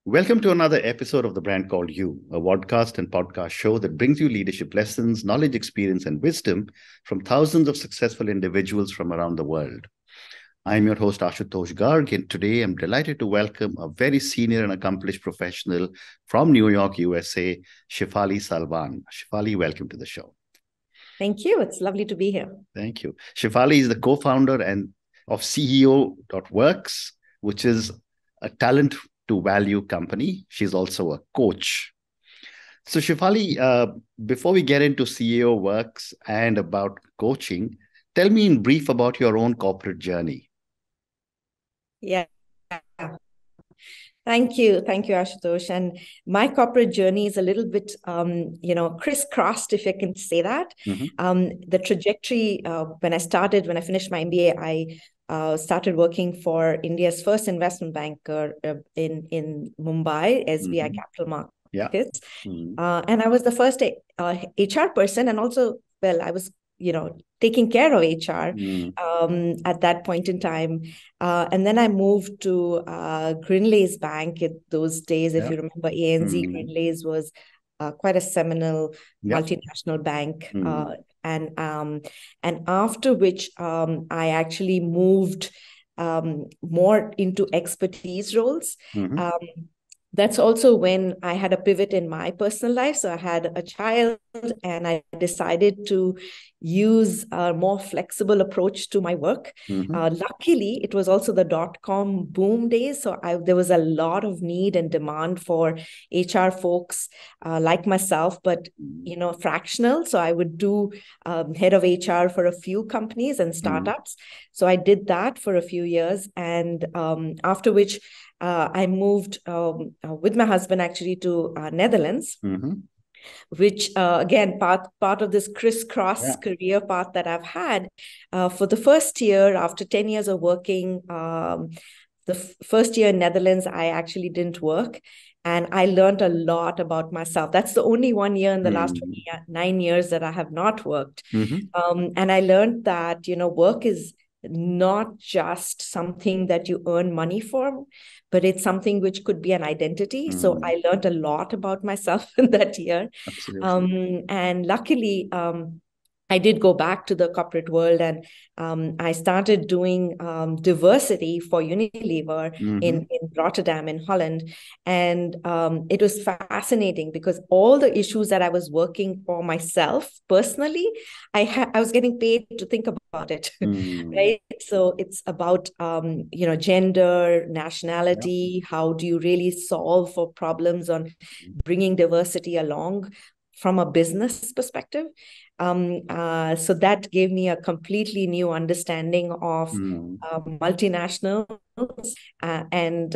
Welcome to another episode of The Brand Called You, a podcast and podcast show that brings you leadership lessons, knowledge, experience, and wisdom from thousands of successful individuals from around the world. I'm your host, Ashutosh Garg, and today I'm delighted to welcome a very senior and accomplished professional from New York, USA, Shefali Salwan. Shefali, welcome to the show. Thank you. It's lovely to be here. Thank you. Shefali is the co-founder of CEO.works, which is a talent to value company. She's also a coach. So Shefali, before we get into CEO.works and about coaching, tell me in brief about your own corporate journey. Yeah. Thank you, Ashutosh. And my corporate journey is a little bit, crisscrossed, if I can say that. The trajectory, when I finished my MBA, I started working for India's first investment banker in Mumbai, SBI Capital Markets. Yeah. And I was the first HR person, and also, I was taking care of HR at that point in time. And then I moved to Grindlays Bank in those days. If you remember, ANZ Grindlays was quite a seminal multinational bank. And after which I actually moved more into expertise roles. That's also when I had a pivot in my personal life. So I had a child and I decided to use a more flexible approach to my work. Luckily, it was also the dot-com boom days. So there was a lot of need and demand for HR folks like myself, but, fractional. So I would do head of HR for a few companies and startups. So I did that for a few years. And after which, I moved with my husband actually to Netherlands, which again, part of this crisscross career path that I've had. For the first year, after 10 years of working, the first year in Netherlands, I actually didn't work. And I learned a lot about myself. That's the only 1 year in the last 29 years that I have not worked. And I learned that, work is not just something that you earn money for, but it's something which could be an identity. So I learned a lot about myself in that year. Absolutely. And luckily, I did go back to the corporate world, and I started doing diversity for Unilever in Rotterdam, in Holland. And it was fascinating because all the issues that I was working for myself personally, I was getting paid to think about it, right? So it's about, gender, nationality, how do you really solve for problems on bringing diversity along from a business perspective. So that gave me a completely new understanding of multinationals and,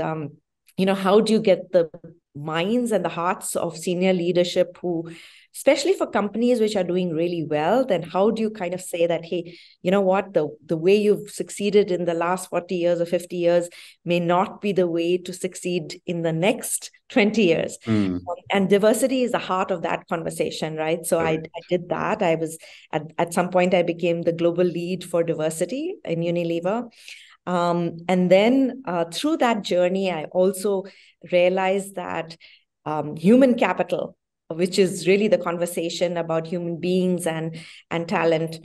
how do you get the minds and the hearts of senior leadership who, especially for companies which are doing really well, then how do you kind of say that, hey, you know what, the way you've succeeded in the last 40 years or 50 years may not be the way to succeed in the next 20 years. And diversity is the heart of that conversation, right? So I did that. I was, at some point, I became the global lead for diversity in Unilever. And then through that journey, I also realized that human capital, which is really the conversation about human beings and talent,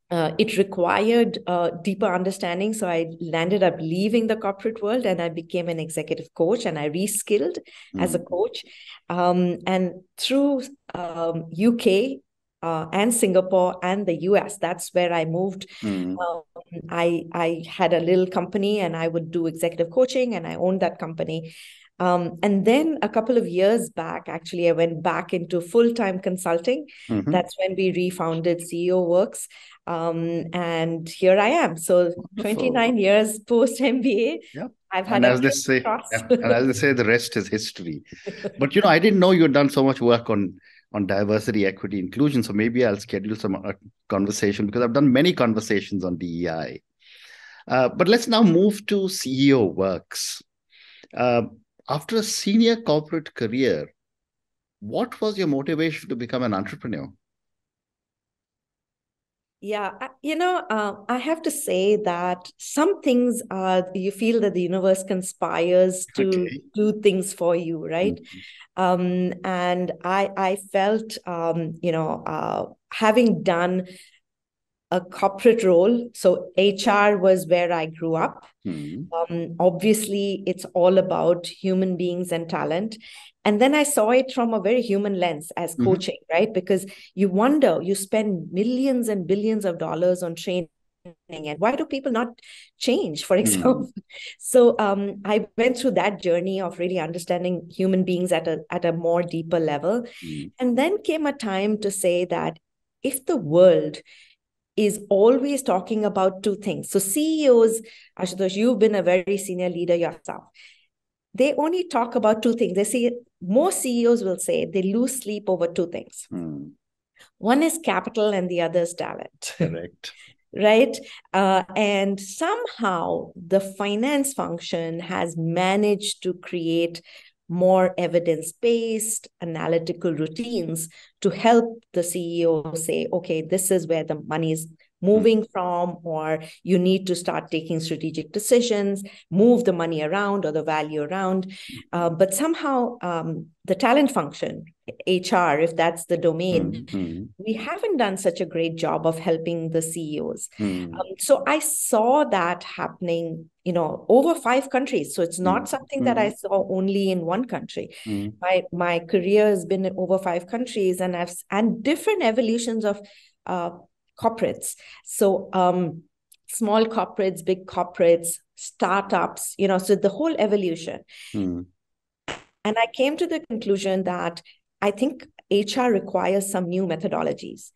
it required deeper understanding. So I landed up leaving the corporate world and I became an executive coach, and I reskilled as a coach. And through UK and Singapore and the US, that's where I moved. I had a little company and I would do executive coaching, and I owned that company. And then a couple of years back, actually, I went back into full-time consulting. That's when we refounded CEO.works. And here I am. So 29 years post-MBA. I've had as they say, the rest is history. But, I didn't know you had done so much work on diversity, equity, inclusion. So maybe I'll schedule some conversation, because I've done many conversations on DEI. But let's now move to CEO.works. After a senior corporate career, what was your motivation to become an entrepreneur? Yeah, I have to say that some things you feel that the universe conspires to Okay. do things for you, right? And I felt, having done a corporate role, so HR was where I grew up. Obviously, it's all about human beings and talent. And then I saw it from a very human lens as coaching, right? Because you wonder, you spend millions and billions of dollars on training, and why do people not change, for example? So I went through that journey of really understanding human beings at a more deeper level. And then came a time to say that if the world is always talking about two things. So CEOs, Ashutosh, you've been a very senior leader yourself. They only talk about two things. They say, most CEOs will say they lose sleep over two things. One is capital and the other is talent. Correct. Right? And somehow the finance function has managed to create more evidence-based analytical routines to help the CEO say, okay, this is where the money is moving from, or you need to start taking strategic decisions, move the money around or the value around. But somehow the talent function, HR, if that's the domain, we haven't done such a great job of helping the CEOs. So I saw that happening, over 5 countries. So it's not something that I saw only in one country. My career has been in over 5 countries, and different evolutions of corporates. So small corporates, big corporates, startups, so the whole evolution. And I came to the conclusion that I think HR requires some new methodologies.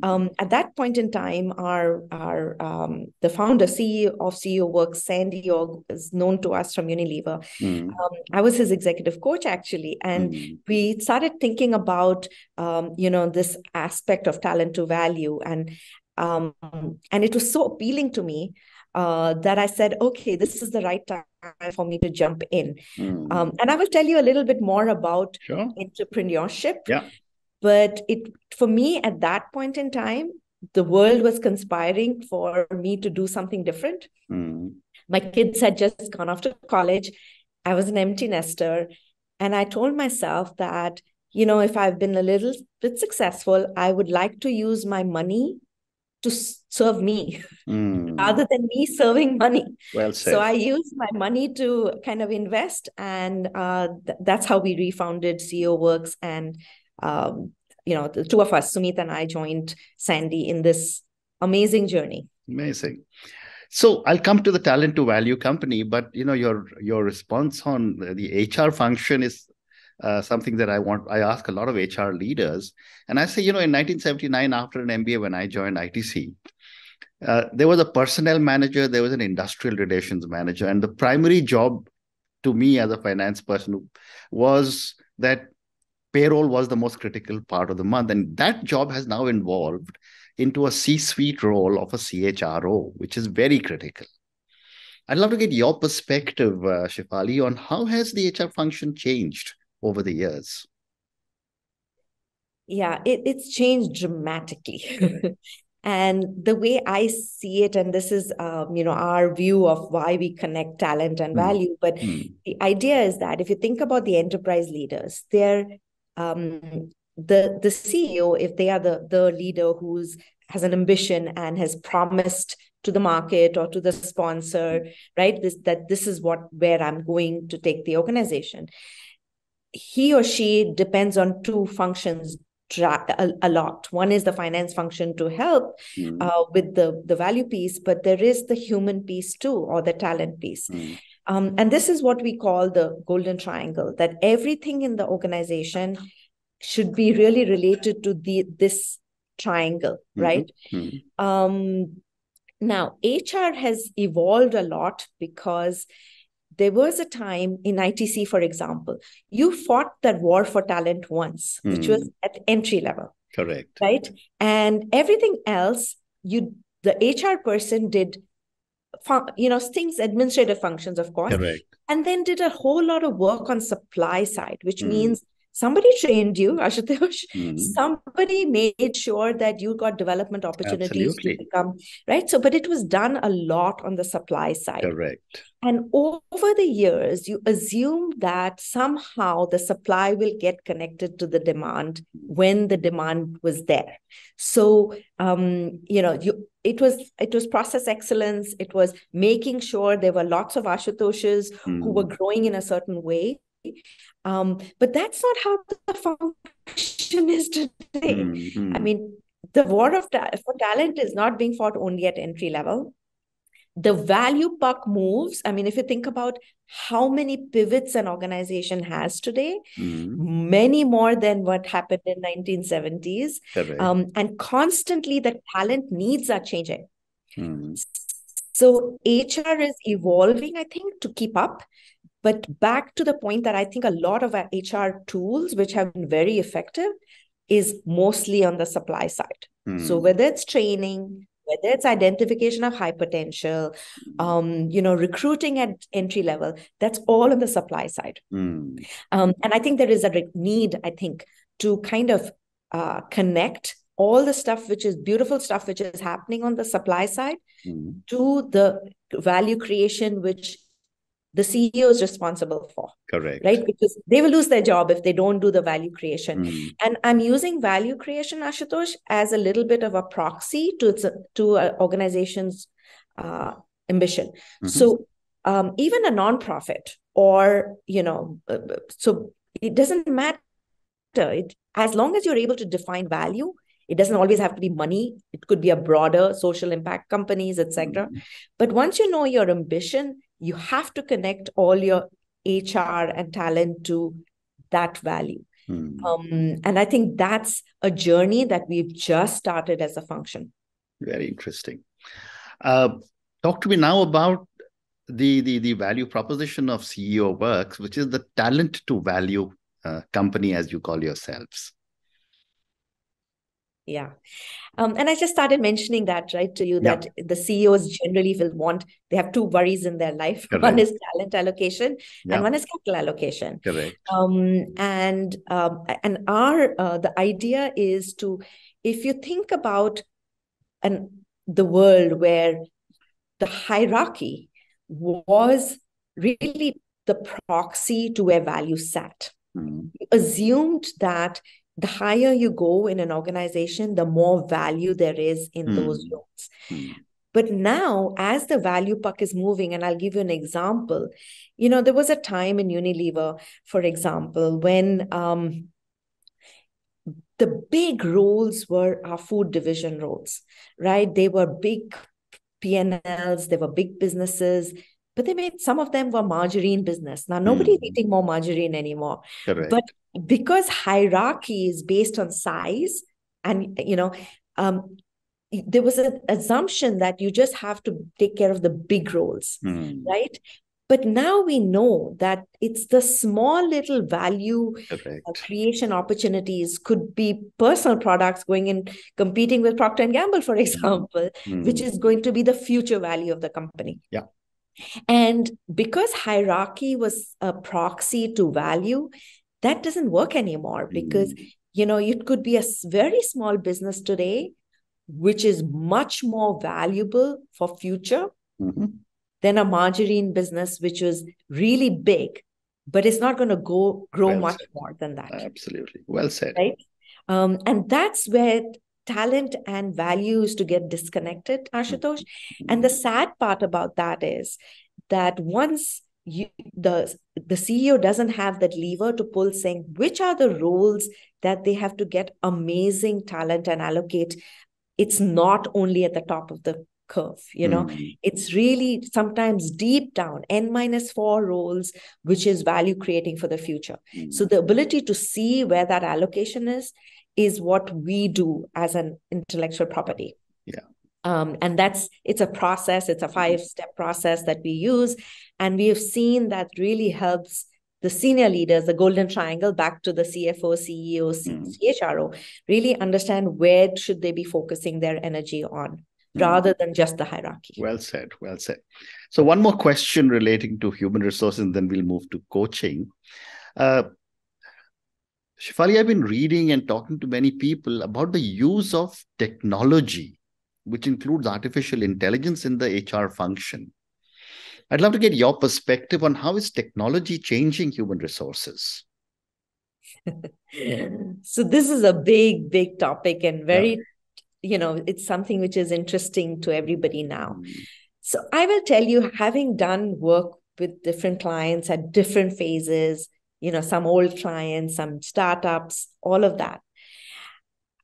At that point in time, the founder, CEO of CEO.works, Sandy, is known to us from Unilever. I was his executive coach, actually, and we started thinking about this aspect of talent to value, and it was so appealing to me that I said, okay, this is the right time for me to jump in. And I will tell you a little bit more about entrepreneurship. Yeah. But for me, at that point in time, the world was conspiring for me to do something different. My kids had just gone off to college. I was an empty nester. And I told myself that, if I've been a little bit successful, I would like to use my money to serve me rather than me serving money. Well said. So I used my money to kind of invest, and that's how we refounded CEO.works. And the two of us, Sumit and I, joined Sandy in this amazing journey. Amazing. So I'll come to the talent to value company, but your response on the HR function is something that I ask a lot of HR leaders. And I say, in 1979, after an MBA, when I joined ITC, there was a personnel manager, there was an industrial relations manager. And the primary job to me as a finance person was that payroll was the most critical part of the month. And that job has now evolved into a C-suite role of a CHRO, which is very critical. I'd love to get your perspective, Shefali, on how has the HR function changed over the years? Yeah, it's changed dramatically. And the way I see it, and this is, our view of why we connect talent and value. But the idea is that if you think about the enterprise leaders, they're the CEO, if they are the leader has an ambition and has promised to the market or to the sponsor, right, this is where I'm going to take the organization. He or she depends on two functions a lot. One is the finance function to help with the value piece, but there is the human piece too, or the talent piece. And this is what we call the golden triangle, that everything in the organization should be really related to this triangle, right? Now, HR has evolved a lot because there was a time in ITC, for example, you fought that war for talent once, which was at entry level. Correct. Right? And everything else, the HR person did, things, administrative functions, of course. Correct. And then did a whole lot of work on supply side, which means somebody trained you, Ashutosh. Mm. Somebody made sure that you got development opportunities to Absolutely. become, right? So, but it was done a lot on the supply side. Correct. And over the years, you assume that somehow the supply will get connected to the demand when the demand was there. So, it was process excellence. It was making sure there were lots of Ashutoshes who were growing in a certain way. But that's not how the function is today. I mean, the war for talent is not being fought only at entry level. The value puck moves. I mean, if you think about how many pivots an organization has today, many more than what happened in 1970s. And constantly the talent needs are changing. So HR is evolving, I think, to keep up. But back to the point that I think a lot of our HR tools, which have been very effective, is mostly on the supply side. So whether it's training, whether it's identification of high potential, recruiting at entry level, that's all on the supply side. And I think there is a need, I think, to kind of connect all the stuff, which is beautiful stuff, which is happening on the supply side to the value creation, which the CEO is responsible for. Correct. Right? Because they will lose their job if they don't do the value creation. And I'm using value creation, Ashutosh, as a little bit of a proxy to an organization's ambition. So even a nonprofit or, so it doesn't matter. As long as you're able to define value, it doesn't always have to be money. It could be a broader social impact companies, etc. But once you know your ambition, you have to connect all your HR and talent to that value. And I think that's a journey that we've just started as a function. Very interesting. Talk to me now about the value proposition of CEO.works, which is the talent to value company, as you call yourselves. Yeah. And I just started mentioning that, right, to you, that the CEOs generally they have two worries in their life. Correct. One is talent allocation and one is capital allocation. Correct. And the idea is to, if you think about the world where the hierarchy was really the proxy to where value sat, you assumed that the higher you go in an organization, the more value there is in those roles. But now, as the value puck is moving, and I'll give you an example, there was a time in Unilever, for example, when the big roles were our food division roles, right? They were big P&Ls, they were big businesses, but some of them were margarine business. Now, nobody's eating more margarine anymore. Correct. But because hierarchy is based on size, and, there was an assumption that you just have to take care of the big roles, right? But now we know that it's the small little value creation opportunities, could be personal products going in, competing with Procter & Gamble, for example, which is going to be the future value of the company. Yeah. And because hierarchy was a proxy to value, that doesn't work anymore, because, it could be a very small business today, which is much more valuable for future than a margarine business, which was really big, but it's not going to grow much more than that. Absolutely. Well said. Right? And that's where talent and values to get disconnected, Ashutosh. And the sad part about that is that once the CEO doesn't have that lever to pull, saying which are the roles that they have to get amazing talent and allocate, it's not only at the top of the curve, it's really sometimes deep down, N-4 roles, which is value creating for the future. So the ability to see where that allocation is what we do as an intellectual property. Yeah. And it's a process, it's a 5-step process that we use. And we have seen that really helps the senior leaders, the golden triangle, back to the CFO, CEO, CHRO, really understand where should they be focusing their energy on, rather than just the hierarchy. Well said. Well said. So one more question relating to human resources, and then we'll move to coaching. Shefali, I've been reading and talking to many people about the use of technology, which includes artificial intelligence in the HR function. I'd love to get your perspective on how is technology changing human resources? So this is a big, big topic and Yeah. very, it's something which is interesting to everybody now. So I will tell you, having done work with different clients at different phases, some old clients, some startups, all of that.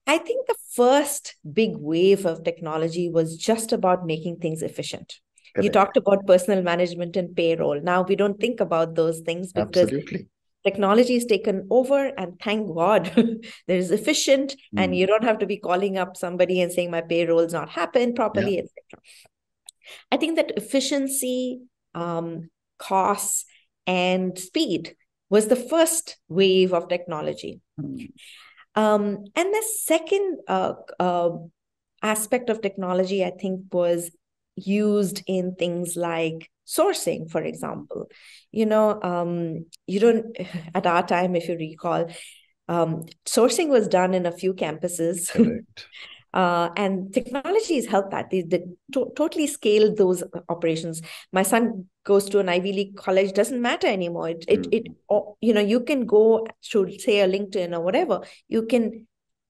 I think the first big wave of technology was just about making things efficient. You Correct. talked about personal management and payroll. Now we don't think about those things because Absolutely. technology is taken over, and thank God there is efficient, and you don't have to be calling up somebody and saying my payroll's not happened properly, etc. I think that efficiency, costs, and speed was the first wave of technology. And the second aspect of technology, I think, was used in things like sourcing, for example. You don't, at our time, if you recall, sourcing was done in a few campuses. Correct. And technology has helped that. They totally scaled those operations. My son goes to an Ivy League college, doesn't matter anymore. You can go to, say, a LinkedIn or whatever.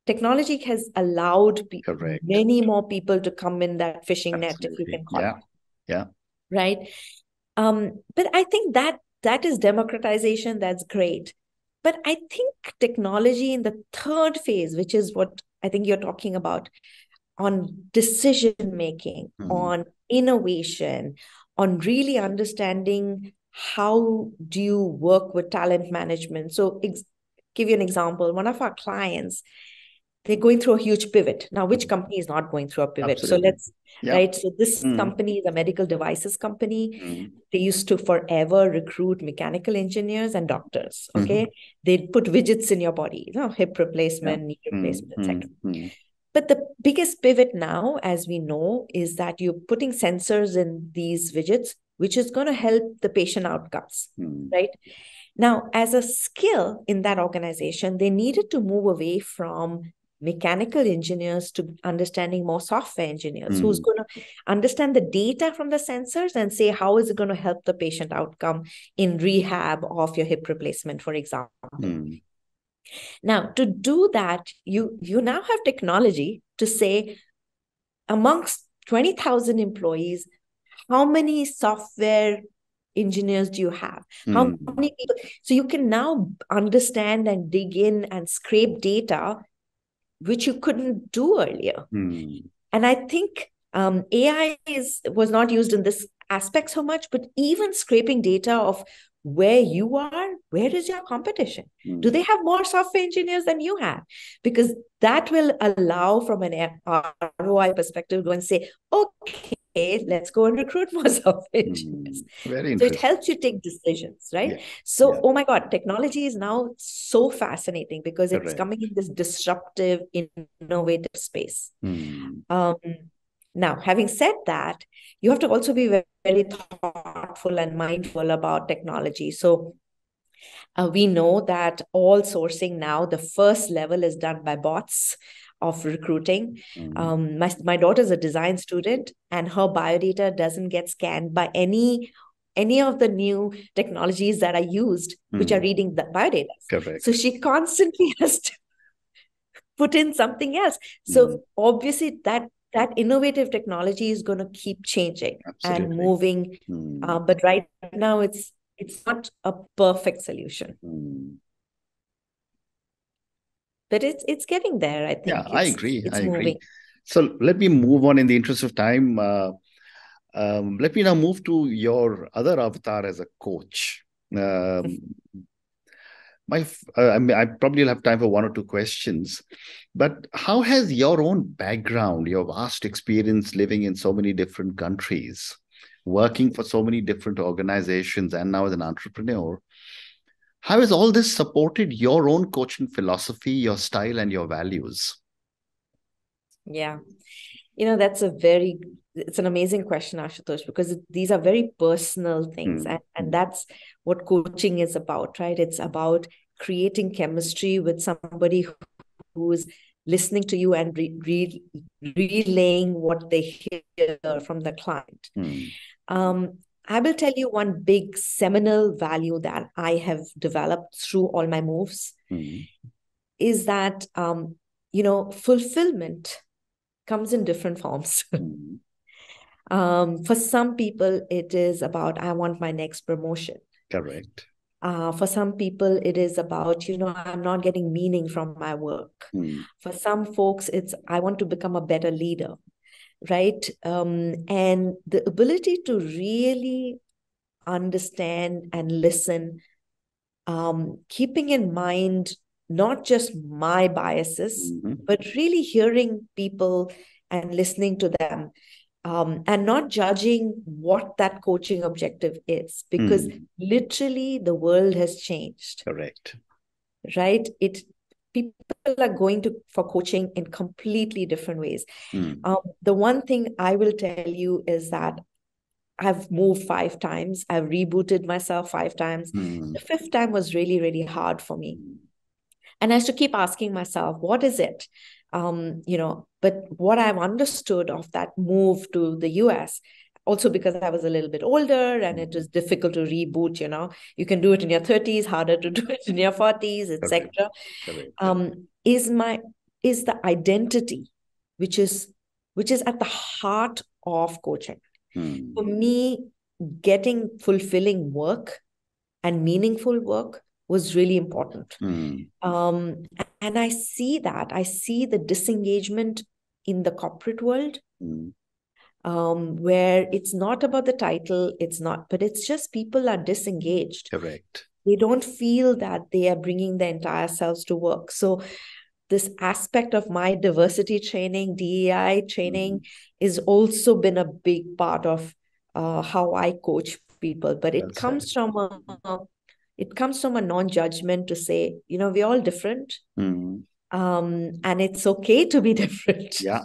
Technology has allowed many more people to come in that fishing net, if you can call it. Yeah. Right. But I think that is democratization. That's great. But I think technology in the third phase, which is what I think you're talking about, on decision making, on innovation, on really understanding how do you work with talent management. So give you an example. One of our clients, they're going through a huge pivot. Now, which company is not going through a pivot? Absolutely. Right? So this company is a medical devices company. They used to forever recruit mechanical engineers and doctors. Okay. They'd put widgets in your body, hip replacement, knee replacement, etc. But the biggest pivot now, as we know, is that you're putting sensors in these widgets, which is going to help the patient outcomes, right? Now, as a skill in that organization, they needed to move away from mechanical engineers to understanding more software engineers who's going to understand the data from the sensors and say, how is it going to help the patient outcome in rehab of your hip replacement, for example. Now, to do that, you now have technology to say, amongst 20,000 employees, how many software engineers do you have? How many people? So you can now understand and dig in and scrape data, which you couldn't do earlier. And I think AI was not used in this aspect so much, but even scraping data of where you are, where is your competition? Do they have more software engineers than you have? Because that will allow, from an ROI perspective, go and say, okay, let's go and recruit more software engineers. Very so it helps you take decisions, right? Oh my God, technology is now so fascinating because it's coming in this disruptive, innovative space. Now, having said that, you have to also be very, very thoughtful and mindful about technology. So we know that all sourcing now, the first level is done by bots of recruiting. My daughter's a design student, and her biodata doesn't get scanned by any of the new technologies that are used, which are reading the biodata. Correct. So she constantly has to put in something else. So obviously that innovative technology is going to keep changing and moving. But right now it's not a perfect solution. But it's getting there, I think. Yeah, I agree. It's moving. So let me move on in the interest of time. Let me now move to your other avatar as a coach. I probably will have time for one or two questions, but how has your own background, your vast experience living in so many different countries, working for so many different organizations, and now as an entrepreneur, how has all this supported your own coaching philosophy, your style, and your values? Yeah. That's it's an amazing question, Ashutosh, because these are very personal things. And that's what coaching is about, right? It's about creating chemistry with somebody who's listening to you and relaying what they hear from the client. I will tell you one big seminal value that I have developed through all my moves is that, fulfillment comes in different forms. For some people, it is about, I want my next promotion. Correct. For some people, it is about, I'm not getting meaning from my work. For some folks, it's, I want to become a better leader, right? And the ability to really understand and listen, keeping in mind not just my biases, but really hearing people and listening to them, and not judging what that coaching objective is, because literally the world has changed. Correct. Right? People are going for coaching in completely different ways. The one thing I will tell you is that I've moved 5 times. I've rebooted myself 5 times. The 5th time was really, really hard for me. And I used to keep asking myself, what is it? But what I've understood of that move to the US, also because I was a little bit older and it was difficult to reboot, you can do it in your 30s, harder to do it in your 40s, etc. Is the identity, which is at the heart of coaching. For me, getting fulfilling work and meaningful work was really important. And I see the disengagement in the corporate world, where it's not about the title, but it's just people are disengaged. Correct. They don't feel that they are bringing their entire selves to work. So this aspect of my diversity training, DEI training, is also been a big part of how I coach people. But it comes from a non-judgment to say, we're all different. And it's okay to be different. Yeah.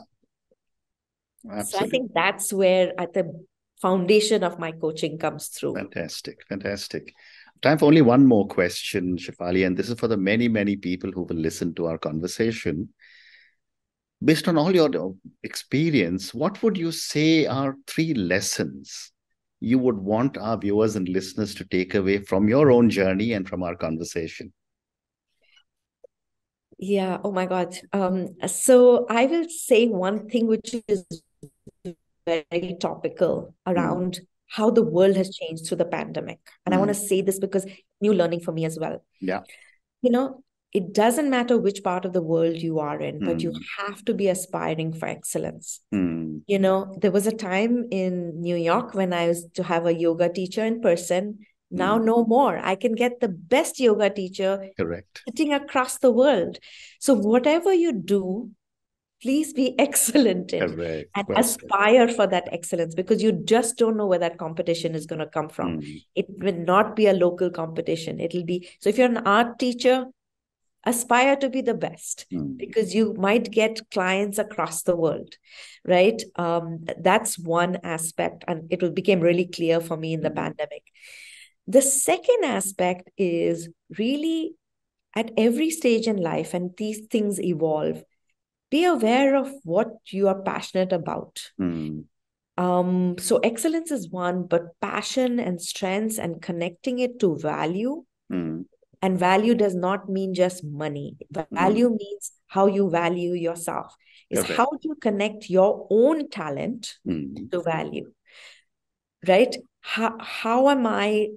Absolutely. So I think that's where at the foundation of my coaching comes through. Fantastic. Time for only one more question, Shefali, and this is for the many, many people who will listen to our conversation. Based on all your experience, what would you say are 3 lessons you would want our viewers and listeners to take away from your own journey and from our conversation? Yeah. Oh my God. So I will say one thing which is very topical around how the world has changed through the pandemic. And I want to say this because new learning for me as well. Yeah. It doesn't matter which part of the world you are in, but you have to be aspiring for excellence. There was a time in New York when I was to have a yoga teacher in person. Now, no more. I can get the best yoga teacher sitting across the world. So whatever you do, please be excellent in and aspire for that excellence, because you just don't know where that competition is going to come from. It will not be a local competition. It'll be, so if you're an art teacher, aspire to be the best, because you might get clients across the world, right? That's one aspect, and it became really clear for me in the pandemic. The second aspect is really at every stage in life, and these things evolve, be aware of what you are passionate about. So excellence is one, but passion and strengths and connecting it to value. And value does not mean just money. Value means how you value yourself. It's how do you connect your own talent to value, right? How am I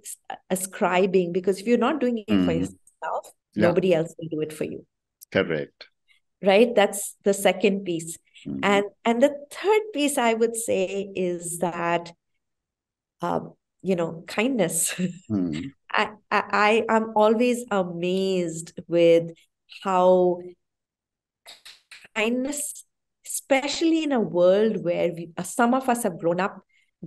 ascribing? Because if you're not doing it for yourself, nobody else will do it for you. Correct. Right? That's the second piece. And the third piece I would say is that, kindness. I am always amazed with how kindness, especially in a world where some of us have grown up,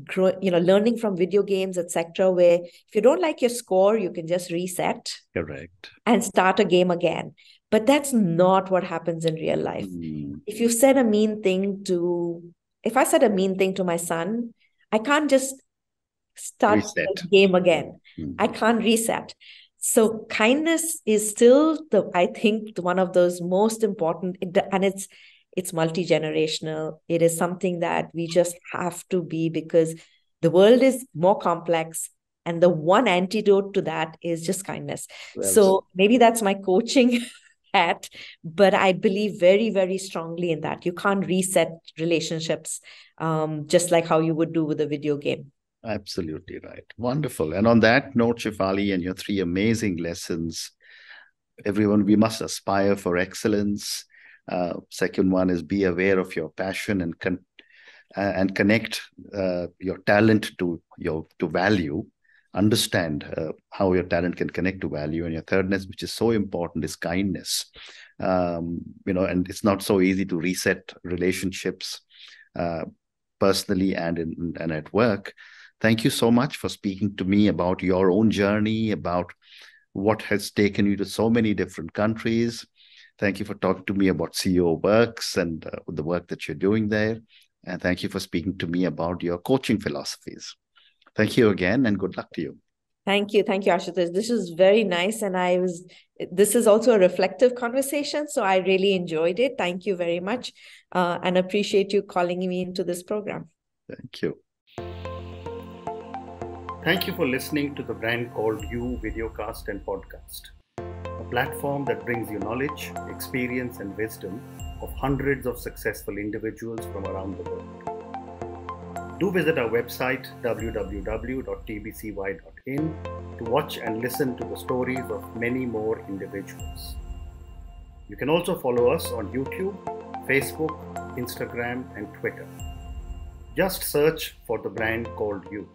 learning from video games, etc., where if you don't like your score, you can just reset. Correct. And start a game again. But that's not what happens in real life. If I said a mean thing to my son, I can't just start the game again. I can't reset. So kindness is still I think one of those most important, and it's multi-generational. It is something that we just have to be, because the world is more complex, and the one antidote to that is just kindness. So maybe that's my coaching hat, but I believe very, very strongly in that. You can't reset relationships just like how you would do with a video game. Absolutely right. Wonderful. And on that note, Shefali, and your 3 amazing lessons, everyone, we must aspire for excellence. Second one is be aware of your passion and connect your talent to value. Understand how your talent can connect to value. And your thirdness, which is so important, is kindness. And it's not so easy to reset relationships personally and at work. Thank you so much for speaking to me about your own journey, about what has taken you to so many different countries. Thank you for talking to me about CEO.works and the work that you're doing there. And thank you for speaking to me about your coaching philosophies. Thank you again, and good luck to you. Thank you. Thank you, Ashutosh. This is very nice. And this is also a reflective conversation. So I really enjoyed it. Thank you very much. And appreciate you calling me into this program. Thank you. Thank you for listening to the Brand Called You videocast and podcast, a platform that brings you knowledge, experience, and wisdom of hundreds of successful individuals from around the world. Do visit our website www.tbcy.in to watch and listen to the stories of many more individuals. You can also follow us on YouTube, Facebook, Instagram, and Twitter. Just search for the Brand Called You.